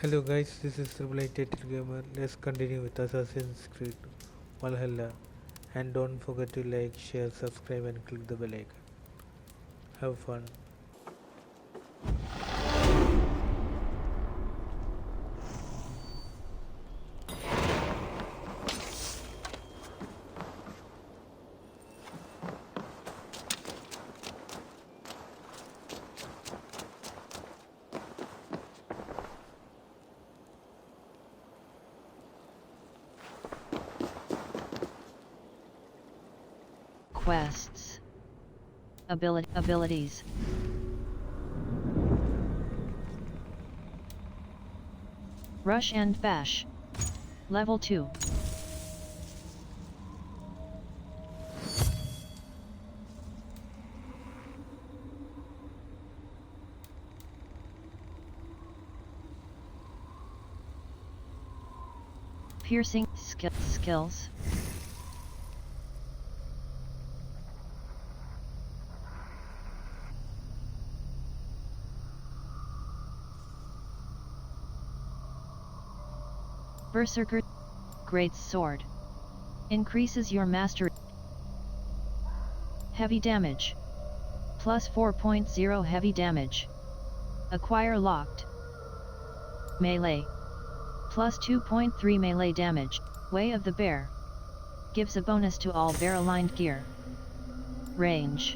Hello guys, this is Triple Gamer. Let's continue with Assassin's Creed Valhalla. And don't forget to like, share, subscribe and click the bell icon. Have fun. Quests. Abilities. Rush and Bash. Level 2. Piercing skills. Berserker. Great Sword. Increases your mastery. Heavy damage. Plus 4.0 heavy damage. Acquire locked. Melee. Plus 2.3 melee damage. Way of the Bear. Gives a bonus to all bear-aligned gear. Range.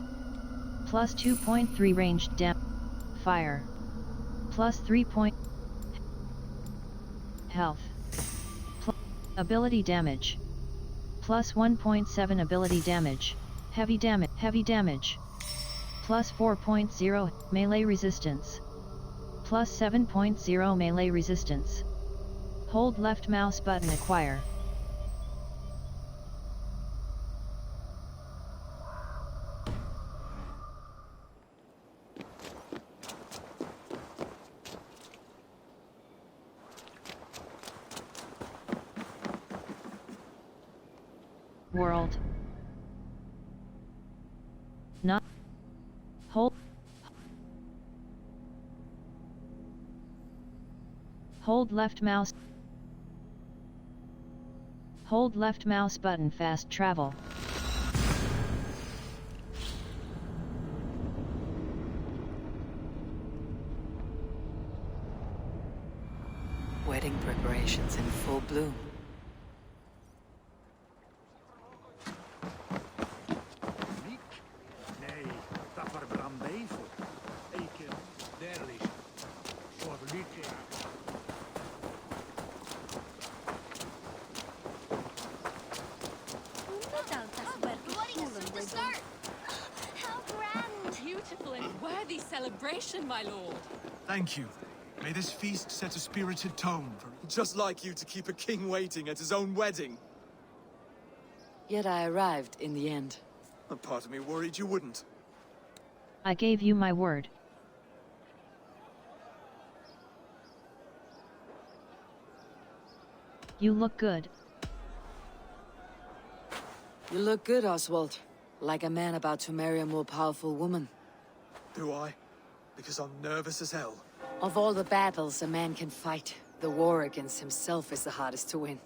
Plus 2.3 ranged damage. Fire. Plus 3. Health. Ability damage. Plus 1.7 ability damage. Heavy damage. Plus 4.0 melee resistance. Plus 7.0 melee resistance. Hold left mouse button acquire. World. Not. Hold left mouse. Hold left mouse button fast travel. Wedding preparations in full bloom. Celebration, my lord. Thank you. May this feast set a spirited tone for... Just like you to keep a king waiting at his own wedding. Yet I arrived in the end. A part of me worried you wouldn't. I gave you my word. You look good. You look good, Oswald. Like a man about to marry a more powerful woman. Do I? Because I'm nervous as hell. Of all the battles a man can fight, the war against himself is the hardest to win.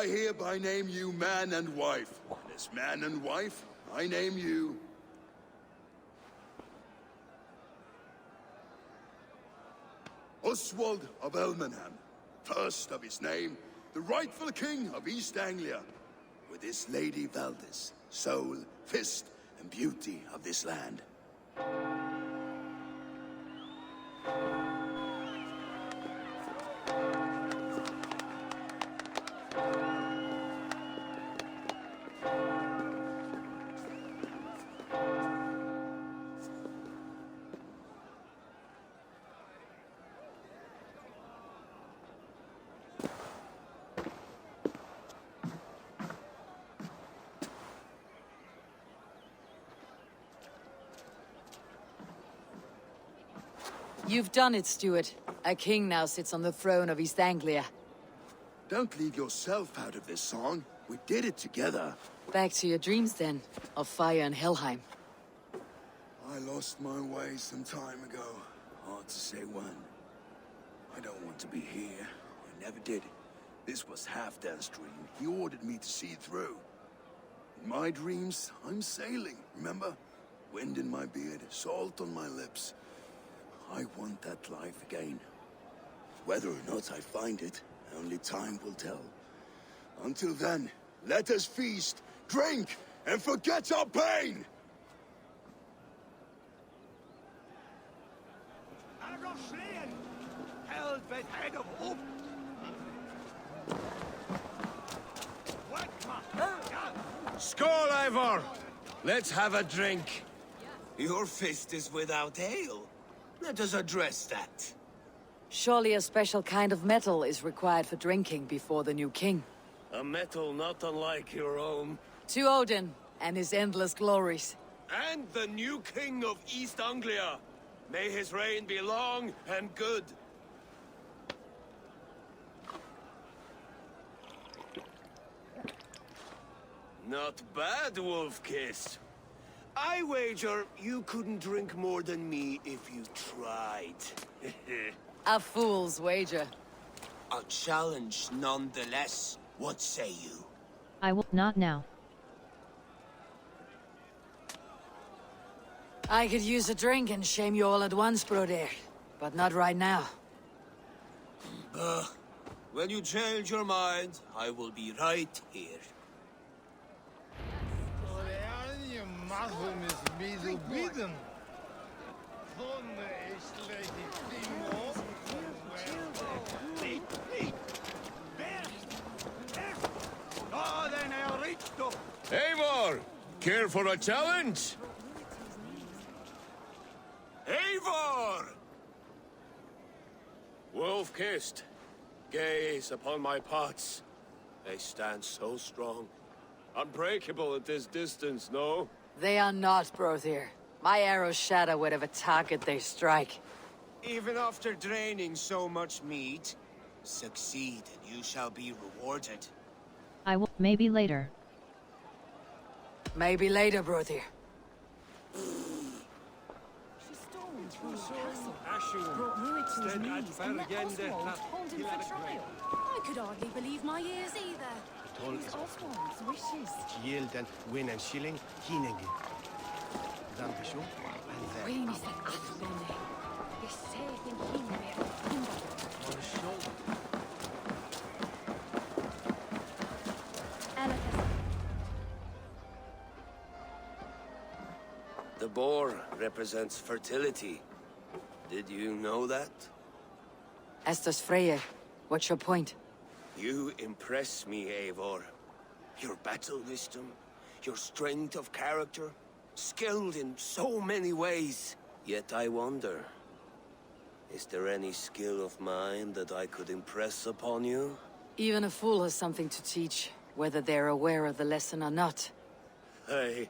I hereby name you man and wife. And as man and wife, I name you... Oswald of Elmenham, first of his name, the rightful king of East Anglia, with his lady Valdis, soul, fist, and beauty of this land. You've done it, Stuart. A king now sits on the throne of East Anglia. Don't leave yourself out of this song. We did it together. Back to your dreams, then, of fire and Helheim. I lost my way some time ago. Hard to say when. I don't want to be here. I never did. This was Halfdan's dream. He ordered me to see through. In my dreams, I'm sailing, remember? Wind in my beard, salt on my lips. I want that life again. Whether or not I find it, only time will tell. Until then, let us feast, drink, and forget our pain! Skål, Eivor! Let's have a drink. Your fist is without ale. Let us address that. Surely a special kind of metal is required for drinking before the new king. A metal not unlike your own. To Odin and his endless glories. And the new king of East Anglia. May his reign be long and good. Not bad, Wolf-Kiss. I wager you couldn't drink more than me if you tried. A fool's wager. A challenge nonetheless. What say you? I will not now. I could use a drink and shame you all at once, Brother. But not right now. When you change your mind, I will be right here. Eivor! Care for a challenge? Eivor! Wolf-kissed. Gaze upon my pots. They stand so strong. Unbreakable at this distance, no? They are not, Brother. My arrows shatter whatever target they strike. Even after draining so much meat, succeed and you shall be rewarded. I will, maybe later. Maybe later, Brother. Brought ruin to his knees and let Oswald hold him for trial. I could hardly believe my ears either. It was Oswald's wishes. Yielden win en shilling, hinenge. Dan de show. Queen is the Athene. The safe in him. The boar represents fertility. Did you know that? As does Freyr. What's your point? You impress me, Eivor. Your battle wisdom, your strength of character, skilled in so many ways. Yet I wonder, is there any skill of mine that I could impress upon you? Even a fool has something to teach, whether they're aware of the lesson or not. Hey.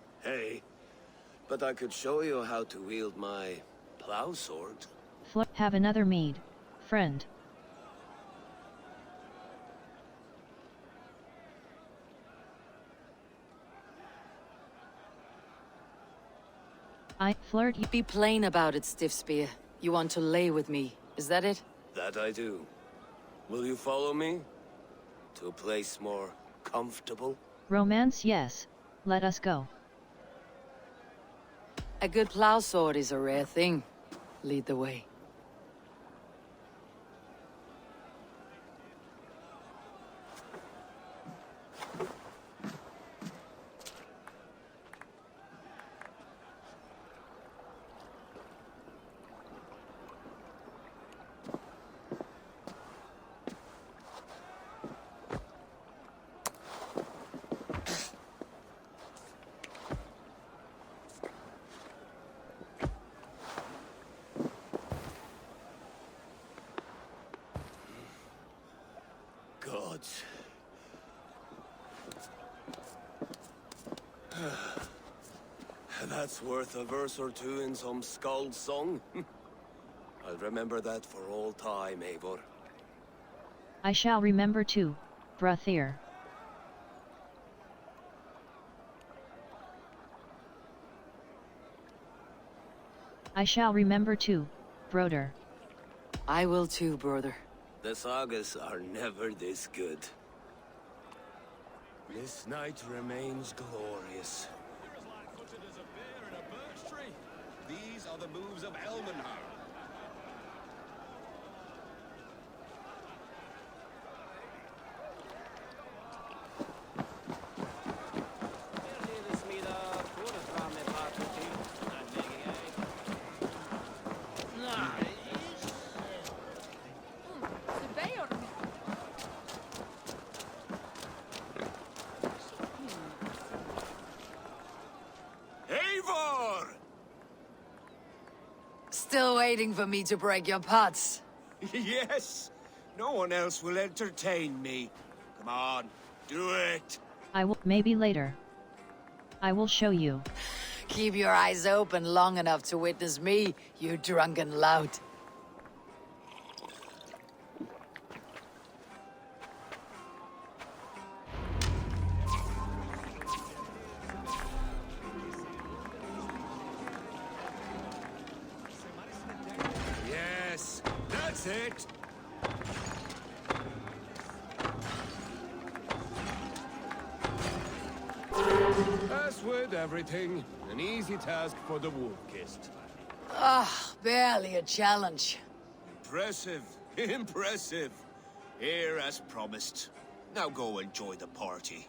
But I could show you how to wield my plow sword. Have another mead, friend. I flirt you. Be plain about it, Stiff Spear. You want to lay with me, is that it? That I do. Will you follow me? To a place more comfortable? Romance, yes. Let us go. A good plow sword is a rare thing. Lead the way. Gods. That's worth a verse or two in some skald's song. I'll remember that for all time, Eivor. I shall remember too, Brother. I shall remember too, brother. I will too, brother. The sagas are never this good. This night remains glorious. You're as light-footed as a bear in a birch tree. These are the moves of Elmenhar. Eivor! Still waiting for me to break your pots. Yes! No one else will entertain me. Come on, do it! I will, maybe later. I will show you. Keep your eyes open long enough to witness me, you drunken lout. Yes, that's it! As with everything, an easy task for the wolf-kissed. Ah, barely a challenge. Impressive, impressive. Here as promised. Now go enjoy the party.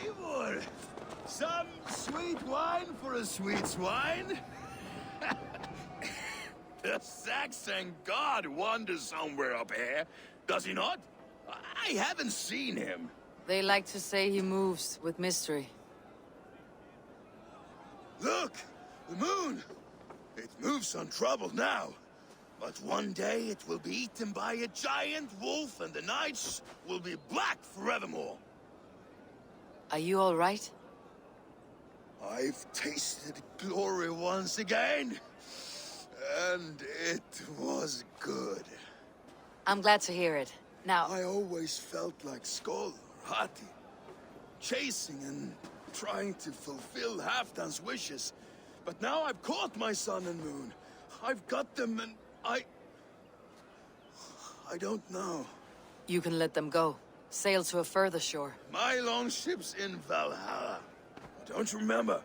Eivor! Some sweet wine for a sweet swine? The Saxon god wanders somewhere up here, does he not? I haven't seen him. They like to say he moves with mystery. Look! The moon! It moves untroubled now. But one day it will be eaten by a giant wolf and the nights will be black forevermore. Are you all right? I've tasted glory once again. And it was good. I'm glad to hear it. Now, I always felt like Skoll or Hati. Chasing and trying to fulfill Halfdan's wishes. But now I've caught my sun and moon. I've got them and I don't know. you can let them go. Sail to a further shore. My longship's in Valhalla. Don't you remember?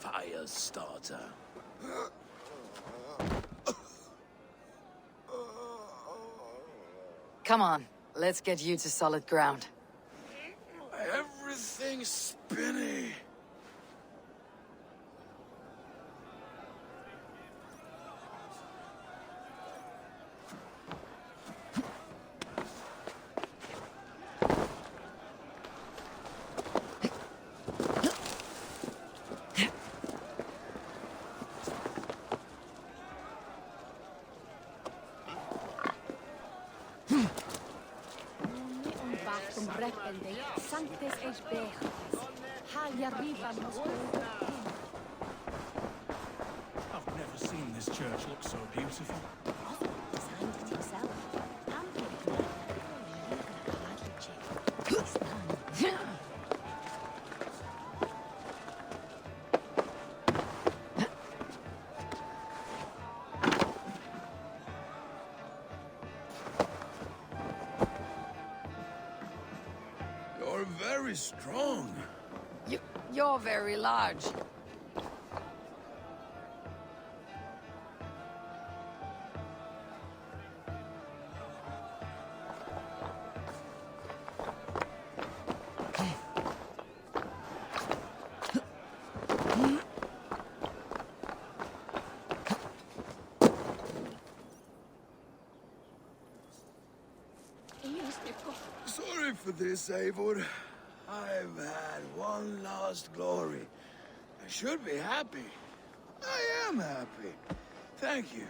Firestarter. Come on, let's get you to solid ground. Everything's spinny. I've never seen this church look so beautiful. Designed it himself. And very strong. You're very large. Sorry for this, Eivor. I've had one last glory. I should be happy. I am happy. Thank you.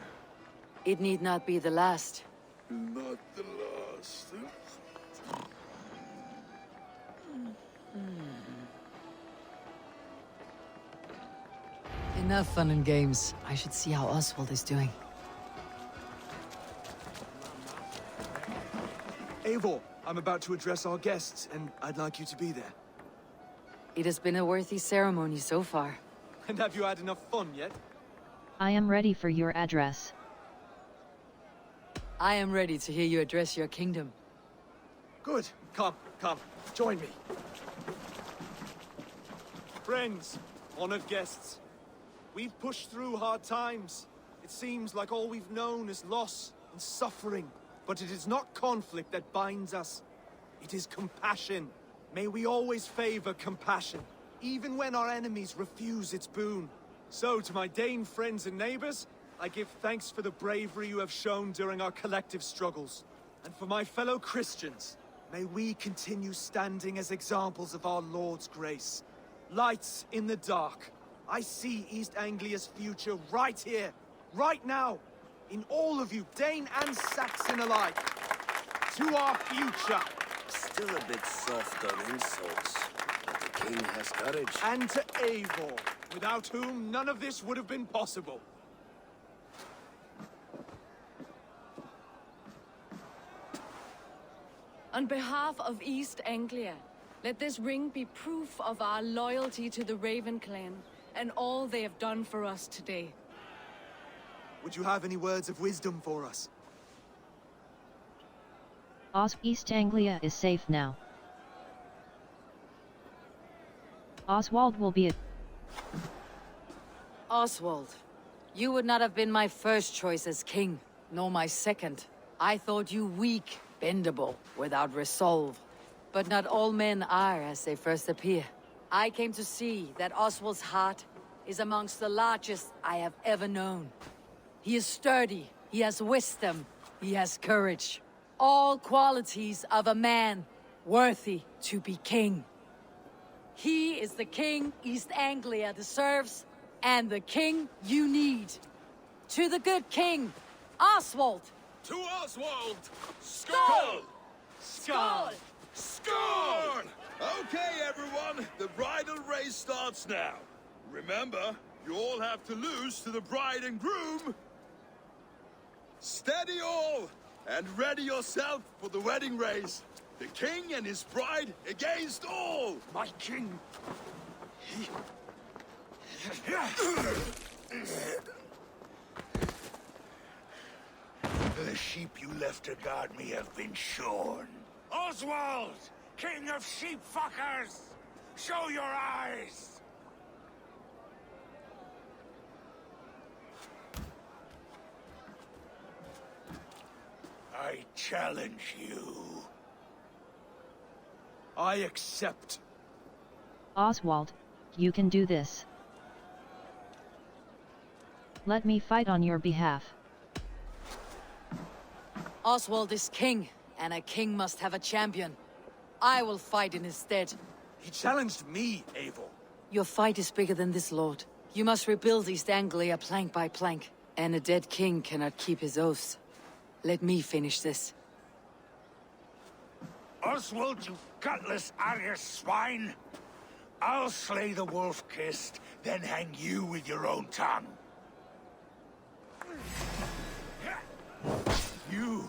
It need not be the last. Not the last. Enough fun and games. I should see how Oswald is doing. Eivor, I'm about to address our guests, and I'd like you to be there. It has been a worthy ceremony so far. And have you had enough fun yet? I am ready for your address. I am ready to hear you address your kingdom. Good. Come, join me. Friends, honored guests. We've pushed through hard times. It seems like all we've known is loss and suffering. But it is not conflict that binds us. It is compassion. May we always favor compassion, even when our enemies refuse its boon. So, to my Dane friends and neighbors, I give thanks for the bravery you have shown during our collective struggles. And for my fellow Christians, may we continue standing as examples of our Lord's grace. Lights in the dark. I see East Anglia's future right here, right now. In all of you, Dane and Saxon alike. To our future. Still a bit soft on insults, but the king has courage. And to Eivor, without whom none of this would have been possible. On behalf of East Anglia, let this ring be proof of our loyalty to the Raven clan and all they have done for us today. Would you have any words of wisdom for us? East Anglia is safe now. Oswald will be Oswald, you would not have been my first choice as king, nor my second. I thought you weak, bendable, without resolve. But not all men are as they first appear. I came to see that Oswald's heart is amongst the largest I have ever known. He is sturdy, he has wisdom, he has courage. All qualities of a man worthy to be king. He is the king East Anglia deserves, and the king you need. To the good king, Oswald! To Oswald! Skull! Skull! Score! Okay, everyone, the bridal race starts now. Remember, you all have to lose to the bride and groom. Steady all, and ready yourself for the wedding race. The king and his bride against all! My king! The sheep you left to guard me have been shorn. Oswald! King of sheep fuckers! Show your eyes! I challenge you. I accept. Oswald, you can do this. Let me fight on your behalf. Oswald is king, and a king must have a champion. I will fight in his stead. He challenged me, Eivor. Your fight is bigger than this, Lord. You must rebuild East Anglia plank by plank, and a dead king cannot keep his oaths. Let me finish this. Oswald, you gutless Arya swine! I'll slay the wolf-kissed, then hang you with your own tongue. You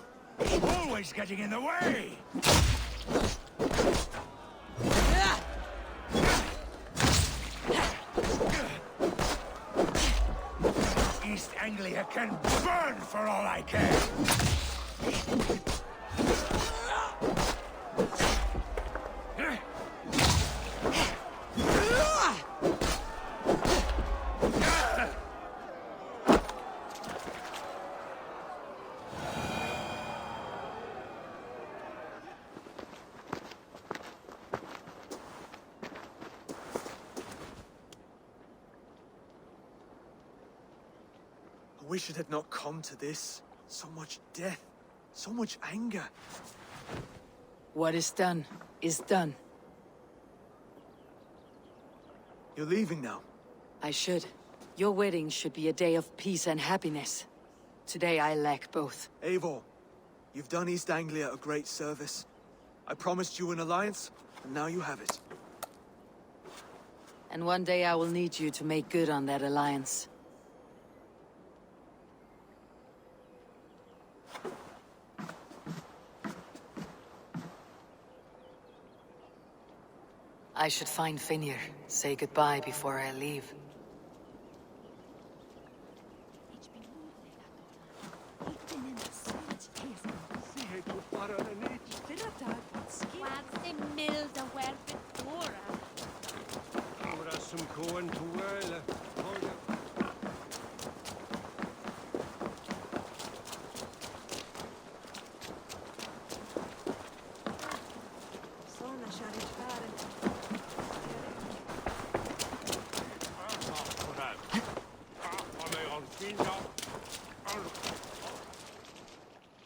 always getting in the way! East Anglia can burn for all I care! wish it had not come to this. So much death, so much anger. What is done is done. You're leaving now. I should. Your wedding should be a day of peace and happiness. Today I lack both. Eivor, you've done East Anglia a great service. I promised you an alliance, and now you have it. And one day I will need you to make good on that alliance. I should find Finnr, say goodbye before I leave.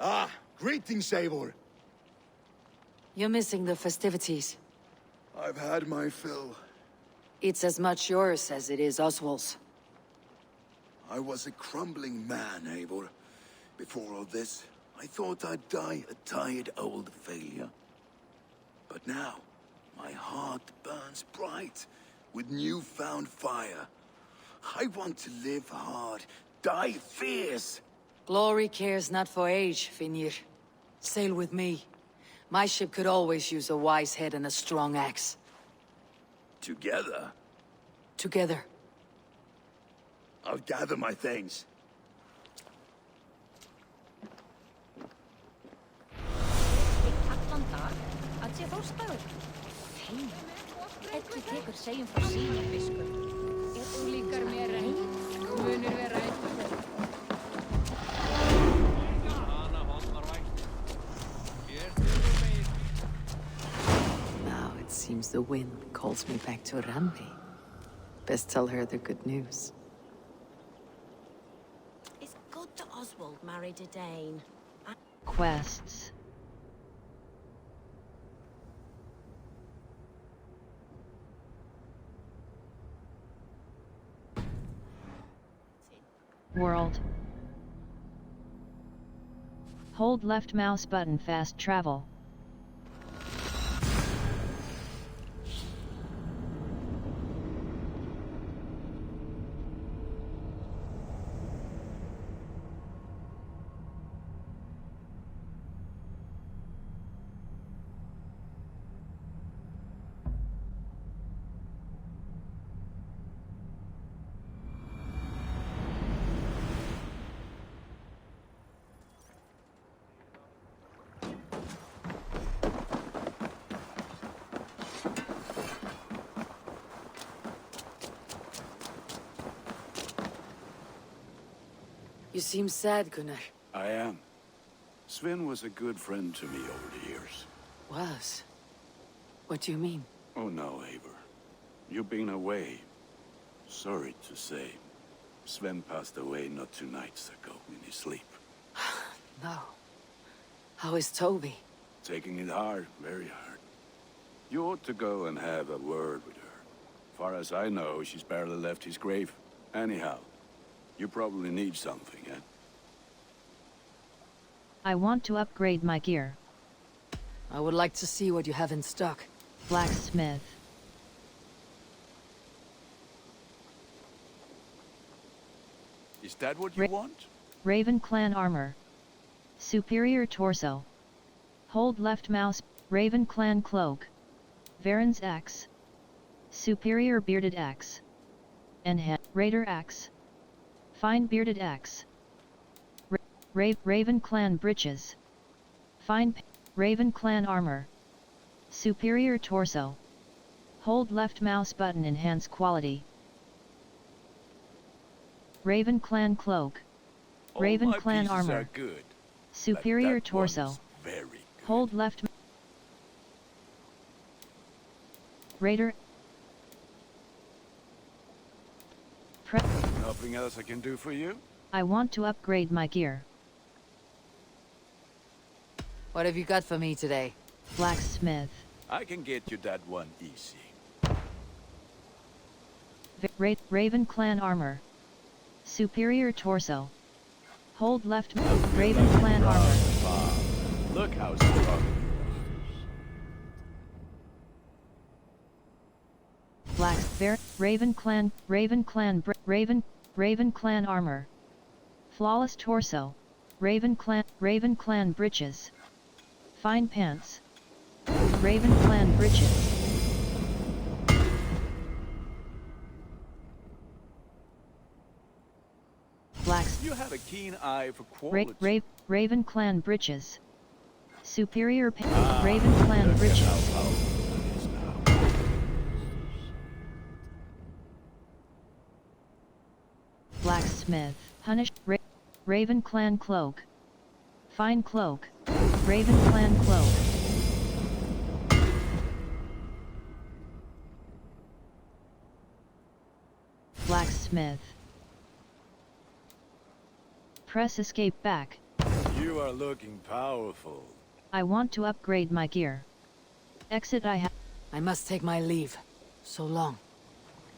Ah, greetings, Eivor. You're missing the festivities. I've had my fill. It's as much yours as it is Oswald's. I was a crumbling man, Eivor. Before all this, I thought I'd die a tired old failure. But now, my heart burns bright with newfound fire. I want to live hard, die fierce. Glory cares not for age, Finnr. Sail with me. My ship could always use a wise head and a strong axe. Together? Together. I'll gather my things. Now it seems the wind calls me back to Rambi. Best tell her the good news. It's good that Oswald married a Dane. Quests. World. Hold left mouse button fast travel. You seem sad, Gunnar. I am. Sven was a good friend to me over the years. Was? What do you mean? Oh no, Eivor. You've been away. Sorry to say. Sven passed away not 2 nights ago in his sleep. No. How is Toby? Taking it hard, very hard. You ought to go and have a word with her. Far as I know, she's barely left his grave. Anyhow, you probably need something, eh? I want to upgrade my gear. I would like to see what you have in stock. Blacksmith. Is that what you want? Raven Clan armor. Superior torso. Hold left mouse. Raven Clan cloak. Varen's axe. Superior bearded axe. Enhance. Raider axe. Fine bearded axe. Raven Clan breeches. Fine Raven Clan armor. Superior torso. Hold left mouse button enhance quality. Raven Clan cloak. Raven Clan armor. Good. Superior torso. Very good. Hold left. Raider. Nothing else I can do for you? I want to upgrade my gear. What have you got for me today? Blacksmith. I can get you that one easy. Raven Clan armor. Superior torso. Hold left. Raven Clan armor. Look how strong. Raven Clan armor. Flawless torso. Raven Clan breeches. Fine pants. Raven Clan breeches. You have a keen eye for quality. Raven Clan breeches. Superior Raven Clan breeches. Blacksmith. Punish. Raven Clan cloak. Fine cloak. Raven Clan cloak. Blacksmith. Press escape back. You are looking powerful. I want to upgrade my gear. Exit I must take my leave. So long.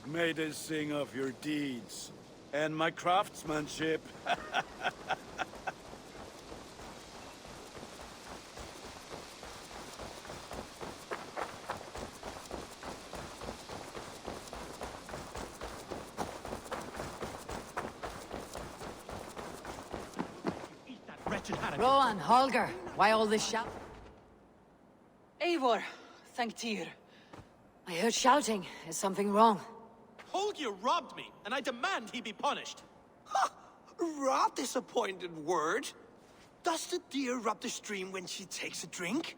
May they sing of your deeds and my craftsmanship. Rohan, Holger, why all this shout? Eivor, thank Tyr. I heard shouting. Is something wrong? Holger robbed me, and I demand he be punished. Raw disappointed word. Does the deer rub the stream when she takes a drink?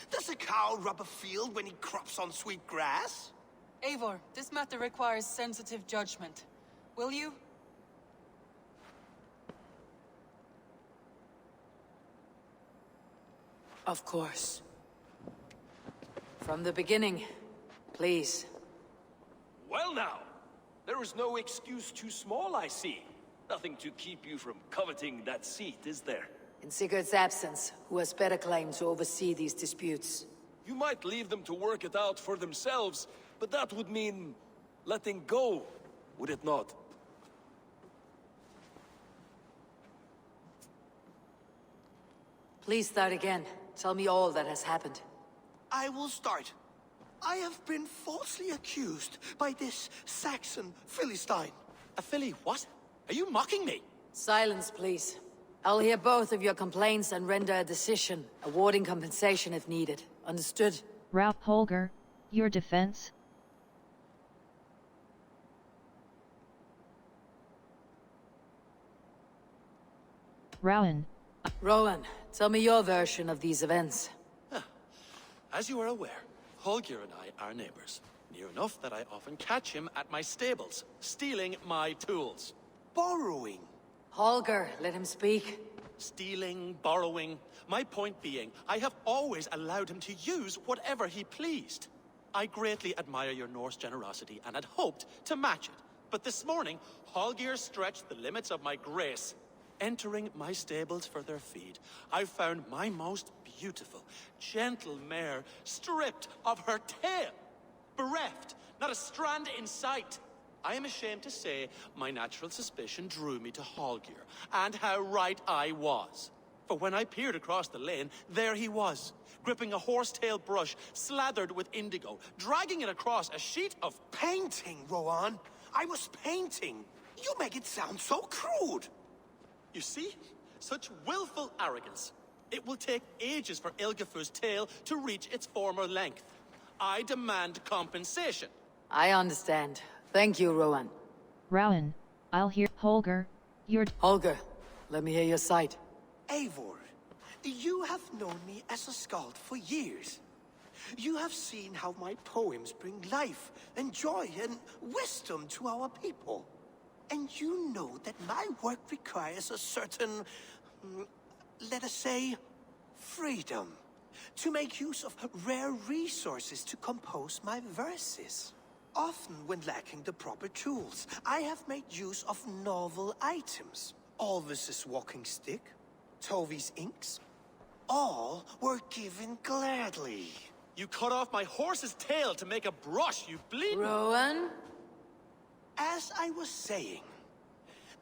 Does a cow rub a field when he crops on sweet grass? Eivor, this matter requires sensitive judgment. Will you? Of course. From the beginning, please. Well now, there is no excuse too small, I see. Nothing to keep you from coveting that seat, is there? In Sigurd's absence, who has better claim to oversee these disputes? You might leave them to work it out for themselves, but that would mean letting go, would it not? Please start again. Tell me all that has happened. I will start. I have been falsely accused by this Saxon Philistine. A Philly what? Are you mocking me? Silence, please. I'll hear both of your complaints and render a decision, awarding compensation if needed. Understood? Holger, your defense? Rowan. Rowan, tell me your version of these events. As you are aware, Holger and I are neighbors. Near enough that I often catch him at my stables, stealing my tools. Borrowing. Holger, let him speak. Stealing, borrowing. My point being, I have always allowed him to use whatever he pleased. I greatly admire your Norse generosity and had hoped to match it. But this morning, Holger stretched the limits of my grace. Entering my stables for their feed, I found my most beautiful, gentle mare stripped of her tail. Bereft, not a strand in sight. I am ashamed to say my natural suspicion drew me to Holger, and how right I was. For when I peered across the lane, there he was, gripping a horsetail brush slathered with indigo, dragging it across a sheet of painting, Rohan. I was painting. You make it sound so crude. You see? Such willful arrogance. It will take ages for Ilgafur's tail to reach its former length. I demand compensation. I understand. Thank you, Rowan. Rowan, I'll hear Holger. Holger, let me hear your side. Eivor, you have known me as a skald for years. You have seen how my poems bring life and joy and wisdom to our people. And you know that my work requires a certain, let us say, freedom. To make use of rare resources to compose my verses. Often when lacking the proper tools, I have made use of novel items. Alvis's walking stick, Tovi's inks, all were given gladly. You cut off my horse's tail to make a brush, you bleeding... Rowan? As I was saying,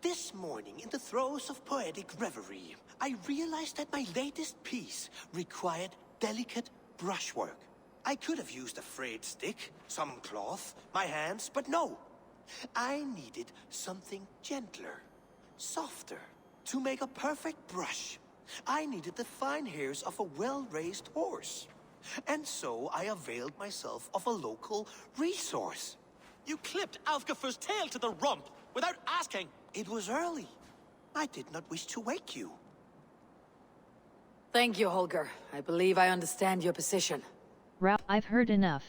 this morning in the throes of poetic reverie, I realized that my latest piece required delicate brushwork. I could have used a frayed stick, some cloth, my hands, but no. I needed something gentler, softer. To make a perfect brush, I needed the fine hairs of a well-raised horse. And so I availed myself of a local resource. You clipped Alfgafer's tail to the rump, without asking! It was early. I did not wish to wake you. Thank you, Holger. I believe I understand your position. I've heard enough.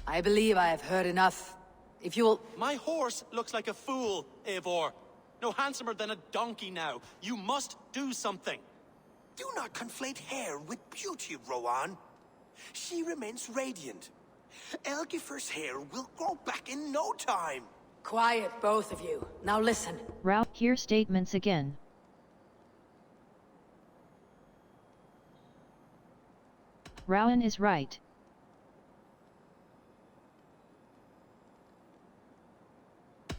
I believe I have heard enough. If you'll... My horse looks like a fool, Eivor. No handsomer than a donkey now. You must do something. Do not conflate hair with beauty, Rowan. She remains radiant. Algifer's hair will grow back in no time. Quiet, both of you. Now listen. Hear statements again. Rowan is right.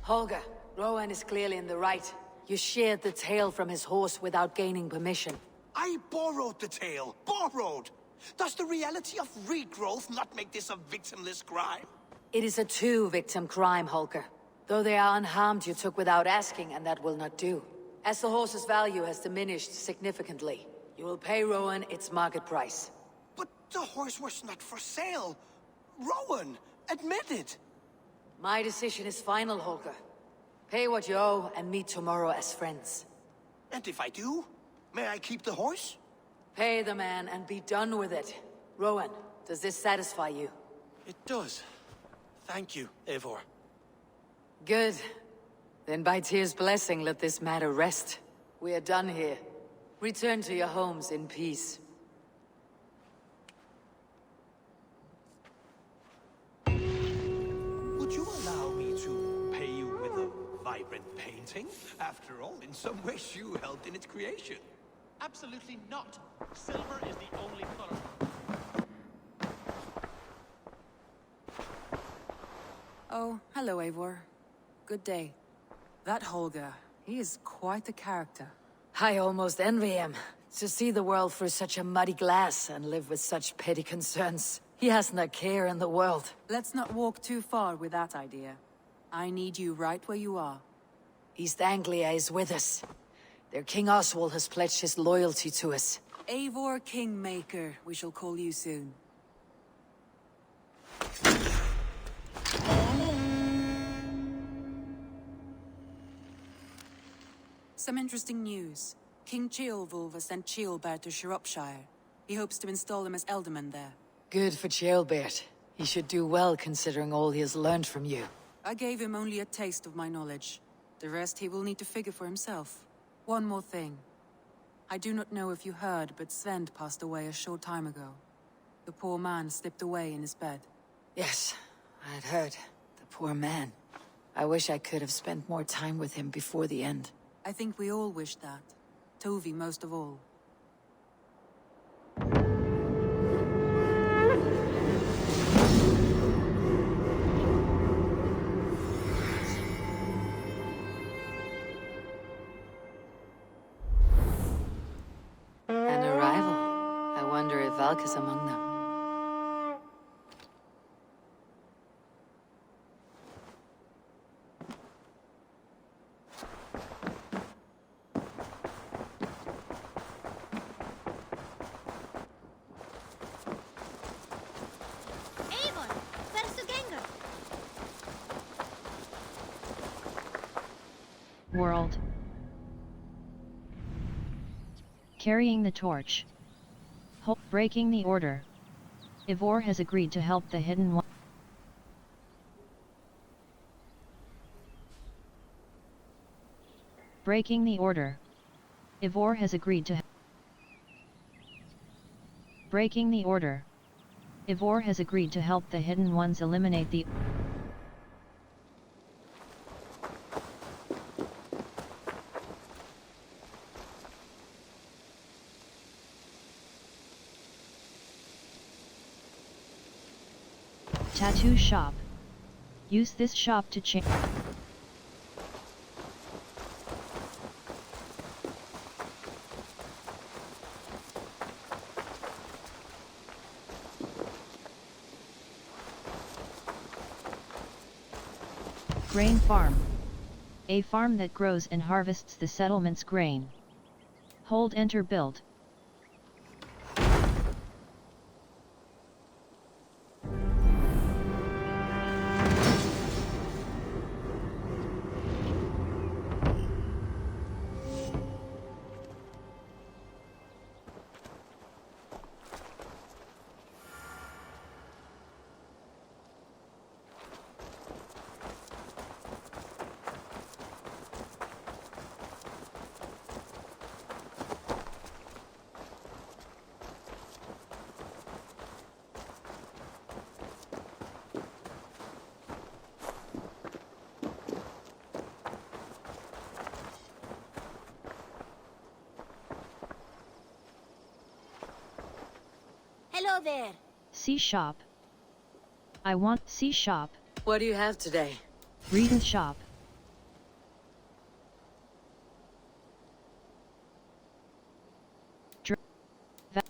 Holger, Rowan is clearly in the right. You sheared the tail from his horse without gaining permission. I borrowed the tail. Borrowed! Does the reality of regrowth not make this a victimless crime? It is a two-victim crime, Holger. Though they are unharmed, you took without asking, and that will not do. As the horse's value has diminished significantly, you will pay Rowan its market price. But the horse was not for sale. Rowan, admit it. My decision is final, Holger. Pay what you owe and meet tomorrow as friends. And if I do, may I keep the horse? Pay the man and be done with it. Rowan, does this satisfy you? It does. Thank you, Eivor. Good. Then by Tyr's blessing, let this matter rest. We are done here. Return to your homes in peace. Would you allow me to pay you with a vibrant painting? After all, in some ways you helped in its creation. Absolutely not. Silver is the only color. Oh, hello, Eivor. Good day. That Holger, he is quite the character. I almost envy him. To see the world through such a muddy glass and live with such petty concerns. He hasn't a care in the world. Let's not walk too far with that idea. I need you right where you are. East Anglia is with us. Their King Oswald has pledged his loyalty to us. Eivor Kingmaker, we shall call you soon. Some interesting news. King Ceolwulf has sent Ceolbert to Shropshire. He hopes to install him as Elderman there. Good for Ceolbert. He should do well considering all he has learned from you. I gave him only a taste of my knowledge. The rest he will need to figure for himself. One more thing. I do not know if you heard, but Sven passed away a short time ago. The poor man slipped away in his bed. Yes, I had heard. The poor man. I wish I could have spent more time with him before the end. I think we all wish that. Tovi most of all. An arrival. I wonder if Valk is among them. Eivor, where's the ganger? World. Carrying the torch. Breaking the order. Eivor has agreed to help the Hidden One. Breaking the order. Eivor has agreed to Breaking the order. Eivor has agreed to help the Hidden Ones eliminate the Tattoo shop. Use this shop to change. Grain farm. A farm that grows and harvests the settlement's grain. Hold enter build. Hello there. C shop. I want C shop. What do you have today? Reading shop.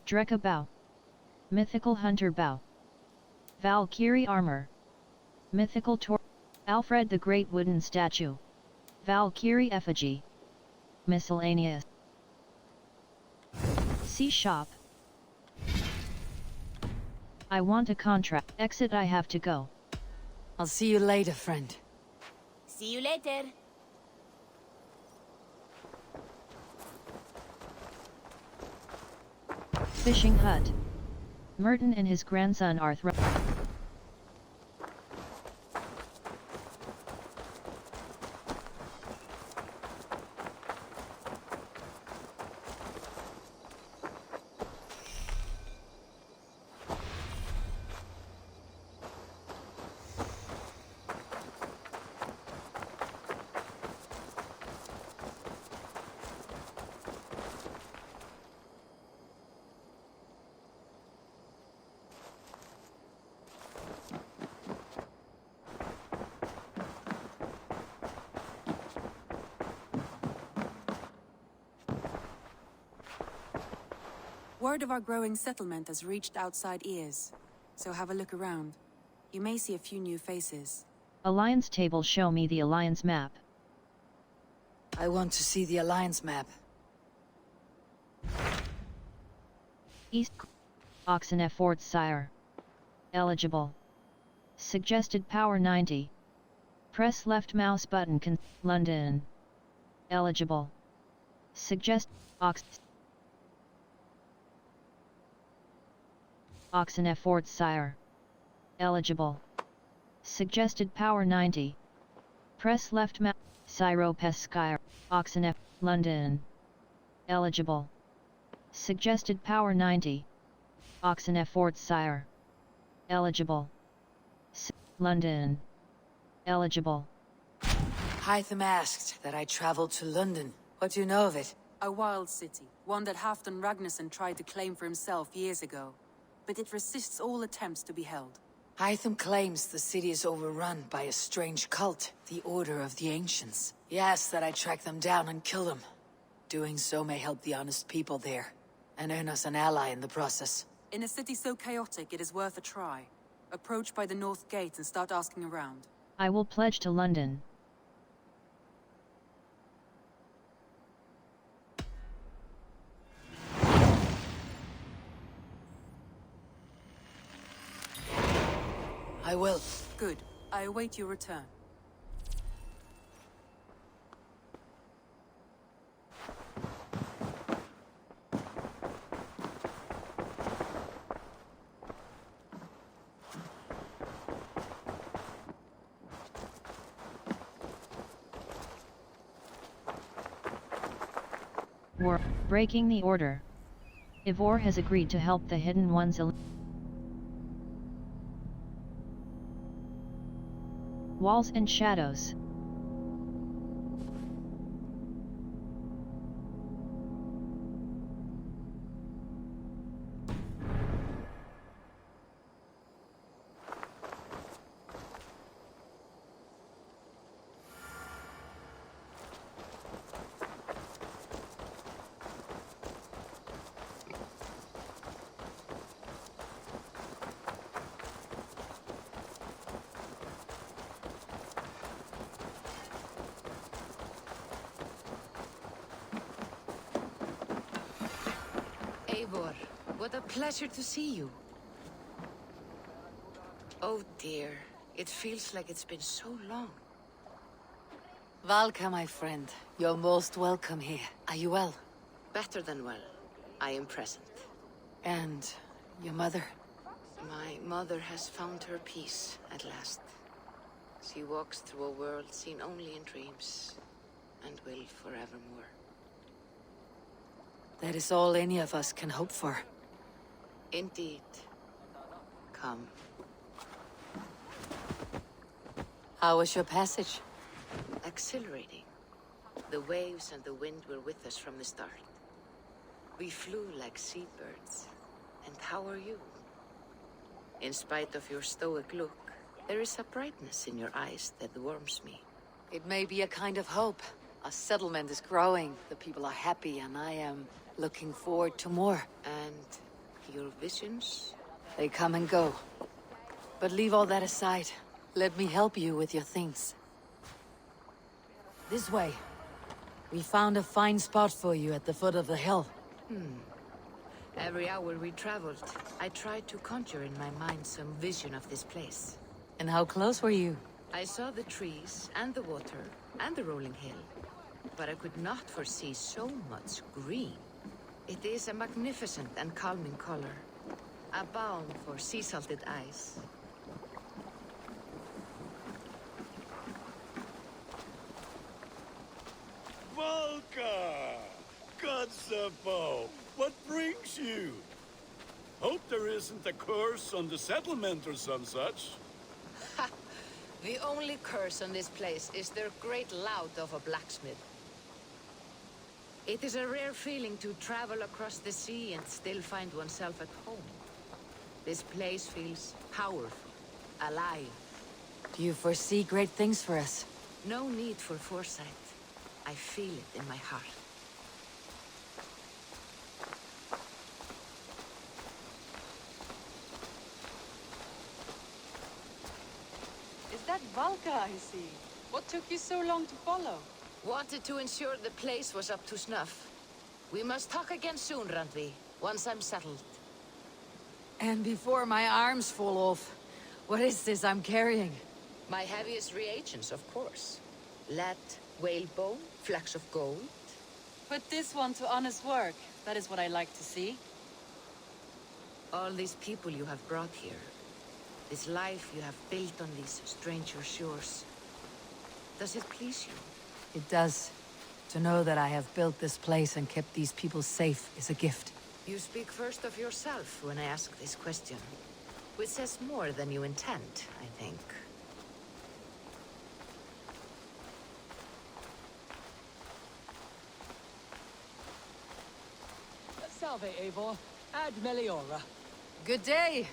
Drekka bow. Mythical hunter bow. Valkyrie armor. Mythical tor. Alfred the Great wooden statue. Valkyrie effigy. Miscellaneous. C shop. I want a contract. Exit I have to go. I'll see you later, friend. See you later. Fishing hut. Merton and his grandson are Word of our growing settlement has reached outside ears, so have a look around. You may see a few new faces. Alliance table. Show me the Alliance map. I want to see the Alliance map. East Oxen Fort Sire. Eligible. Suggested power 90. Press left mouse button. London. Eligible. Suggest Oxen Fort Sire. Eligible. Suggested power 90. Press left mouse. Syro Pesquire. Oxen F. London. Eligible. Suggested power 90. Oxen Fort Sire. Eligible. London. Eligible. Hytham asked that I travel to London. What do you know of it? A wild city, one that Halfdan Ragnarsson tried to claim for himself years ago. But it resists all attempts to be held. Hytham claims the city is overrun by a strange cult, the Order of the Ancients. He asks that I track them down and kill them. Doing so may help the honest people there, and earn us an ally in the process. In a city so chaotic, it is worth a try. Approach by the North Gate and start asking around. I will pledge to London. I will. Good. I await your return. War. Breaking the order. Eivor has agreed to help the Hidden Ones. Walls and shadows. What a pleasure to see you. Oh dear, it feels like it's been so long. Valka, my friend, you're most welcome here. Are you well? Better than well. I am present. And your mother? My mother has found her peace at last. She walks through a world seen only in dreams, and will forevermore. That is all any of us can hope for. Indeed. Come. How was your passage? Exhilarating. The waves and the wind were with us from the start. We flew like seabirds. And how are you? In spite of your stoic look, there is a brightness in your eyes that warms me. It may be a kind of hope. Our settlement is growing, the people are happy, and I am looking forward to more. And your visions? They come and go. But leave all that aside. Let me help you with your things. This way. We found a fine spot for you at the foot of the hill. Every hour we traveled, I tried to conjure in my mind some vision of this place. And how close were you? I saw the trees, and the water, and the rolling hill. But I could not foresee so much green. It is a magnificent and calming color. A balm for sea-salted eyes. Valka! Godsapo! What brings you? Hope there isn't a curse on the settlement or some such. Ha! The only curse on this place is their great lout of a blacksmith. It is a rare feeling to travel across the sea and still find oneself at home. This place feels powerful, alive. Do you foresee great things for us? No need for foresight. I feel it in my heart. Is that Valka I see? What took you so long to follow? Wanted to ensure the place was up to snuff. We must talk again soon, Randvi, once I'm settled. And before my arms fall off, what is this I'm carrying? My heaviest reagents, of course. Lead, whalebone, flecks of gold. Put this one to honest work. That is what I like to see. All these people you have brought here. This life you have built on these stranger shores. Does it please you? It does. To know that I have built this place and kept these people safe is a gift. You speak first of yourself when I ask this question. Which says more than you intend, I think. Salve, Eivor. Ad Meliora. Good day!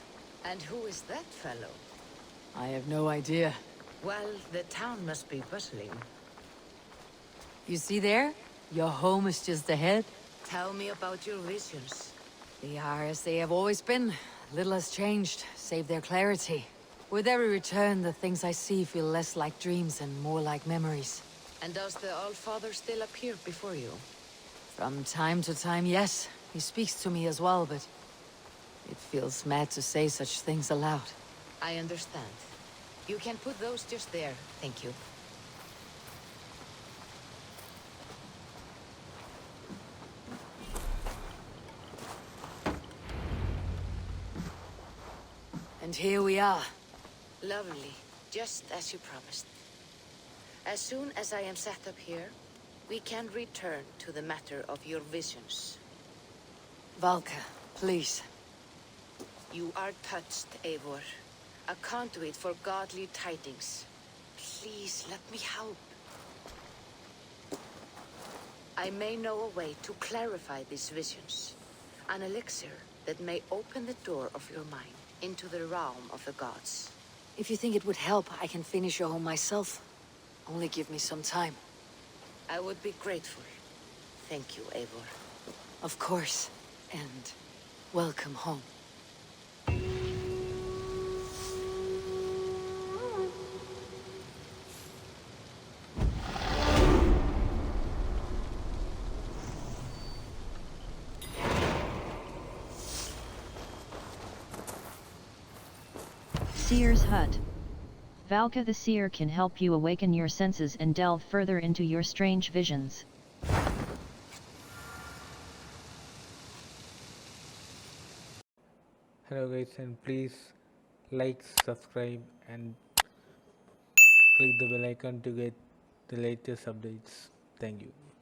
And who is that fellow? I have no idea. Well, the town must be bustling. You see there? Your home is just ahead. Tell me about your visions. They are as they have always been. Little has changed, save their clarity. With every return, the things I see feel less like dreams and more like memories. And does the Allfather still appear before you? From time to time, yes. He speaks to me as well, but it feels mad to say such things aloud. I understand. You can put those just there, thank you. And here we are. Lovely, just as you promised. As soon as I am set up here, we can return to the matter of your visions. Valka, please. You are touched, Eivor. A conduit for godly tidings. Please, let me help. I may know a way to clarify these visions. An elixir that may open the door of your mind into the realm of the gods. If you think it would help, I can finish your home myself. Only give me some time. I would be grateful. Thank you, Eivor. Of course. And welcome home. Seer's Hut. Valka the Seer can help you awaken your senses and delve further into your strange visions. Hello guys, and please like, subscribe and click the bell icon to get the latest updates. Thank you.